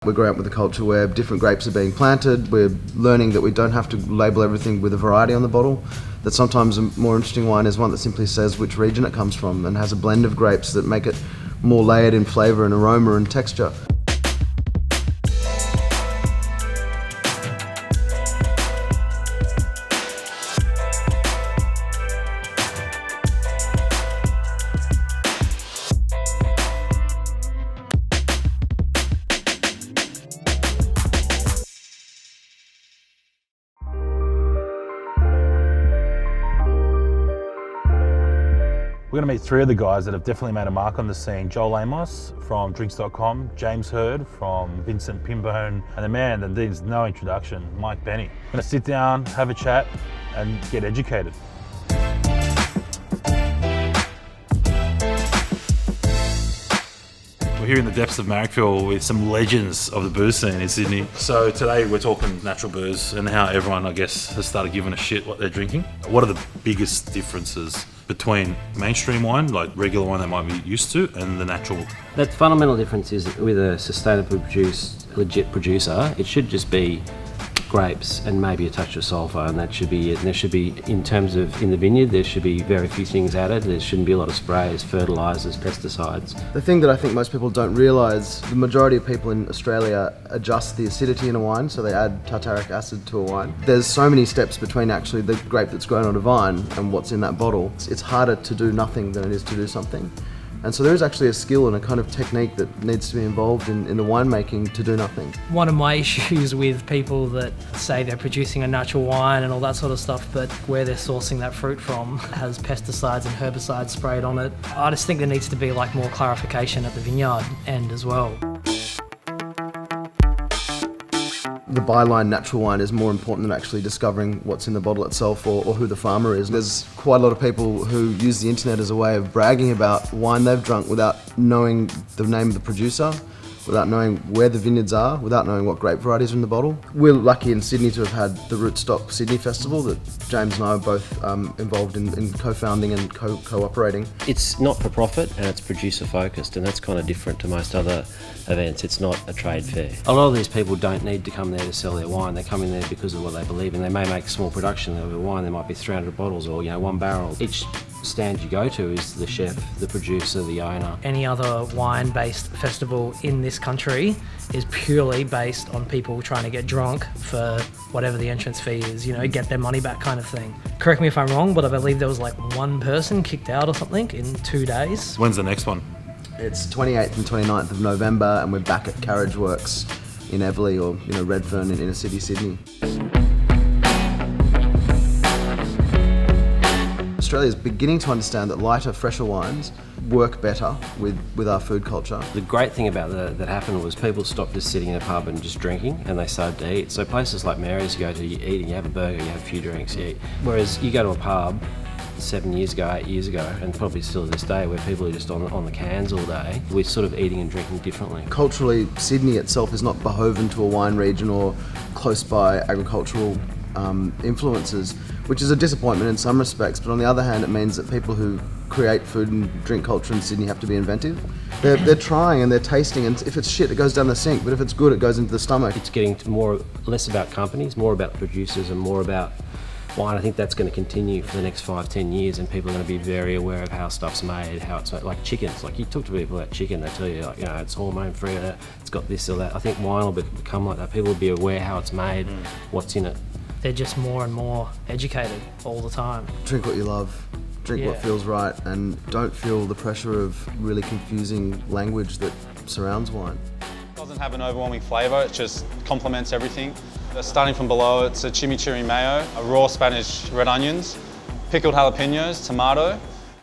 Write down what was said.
We're growing up with a culture where different grapes are being planted. We're learning that we don't have to label everything with a variety on the bottle. That sometimes a more interesting wine is one that simply says which region it comes from and has a blend of grapes that make it more layered in flavour and aroma and texture. We're going to meet three of the guys that have definitely made a mark on the scene. Joel Amos from Drinks.com, James Hurd from Vincent Pimbone, and the man that needs no introduction, Mike Benny. We're going to sit down, have a chat, and get educated. We're here in the depths of Marrickville with some legends of the booze scene in Sydney. So today we're talking natural booze and how everyone, I guess, has started giving a shit what they're drinking. What are the biggest differences between mainstream wine, like regular wine they might be used to, and the natural? The fundamental difference is with a sustainably produced, legit producer, it should just be grapes and maybe a touch of sulphur, and that should be it. And there should be, in terms of in the vineyard, there should be very few things added. There shouldn't be a lot of sprays, fertilisers, pesticides. The thing that I think most people don't realise, the majority of people in Australia adjust the acidity in a wine, so they add tartaric acid to a wine. There's so many steps between actually the grape that's grown on a vine and what's in that bottle. It's harder to do nothing than it is to do something. And so there is actually a skill and a kind of technique that needs to be involved in the winemaking to do nothing. One of my issues with people that say they're producing a natural wine and all that sort of stuff, but where they're sourcing that fruit from has pesticides and herbicides sprayed on it. I just think there needs to be like more clarification at the vineyard end as well. The byline natural wine is more important than actually discovering what's in the bottle itself or who the farmer is. There's quite a lot of people who use the internet as a way of bragging about wine they've drunk without knowing the name of the producer, without knowing where the vineyards are, without knowing what grape varieties are in the bottle. We're lucky in Sydney to have had the Rootstock Sydney Festival that James and I are both involved in co-founding and co-operating. It's not for profit and it's producer focused, and that's kind of different to most other events. It's not a trade fair. A lot of these people don't need to come there to sell their wine. They come in there because of what they believe in. They may make a small production of a wine. There might be 300 bottles or 1 barrel. Each stand you go to is the chef, the producer, the owner. Any other wine-based festival in this country is purely based on people trying to get drunk for whatever the entrance fee is, get their money back kind of thing. Correct me if I'm wrong, but I believe there was like one person kicked out or something in 2 days. When's the next one? It's 28th and 29th of November, and we're back at Carriage Works in Everleigh or Redfern in inner city Sydney. Australia is beginning to understand that lighter, fresher wines work better with our food culture. The great thing about that happened was people stopped just sitting in a pub and just drinking, and they started to eat. So places like Mary's, you go to, you eat, and you have a burger, you have a few drinks, you eat. Whereas you go to a pub 7 years ago, 8 years ago, and probably still to this day, where people are just on the cans all day, we're sort of eating and drinking differently. Culturally, Sydney itself is not beholden to a wine region or close by agricultural influences, which is a disappointment in some respects, but on the other hand it means that people who create food and drink culture in Sydney have to be inventive. They're trying and they're tasting, and if it's shit it goes down the sink, but if it's good it goes into the stomach. It's getting less about companies, more about producers and more about wine. I think that's going to continue for the next 5-10 years, and people are going to be very aware of how stuff's made, how it's made. Like chickens, like you talk to people about chicken, they tell you it's hormone free, it's got this or that. I think wine will become like that. People will be aware how it's made, what's in it. They're just more and more educated all the time. Drink what you love, drink what feels right, and don't feel the pressure of really confusing language that surrounds wine. It doesn't have an overwhelming flavour, it just complements everything. Starting from below, it's a chimichurri mayo, a raw Spanish red onions, pickled jalapenos, tomato,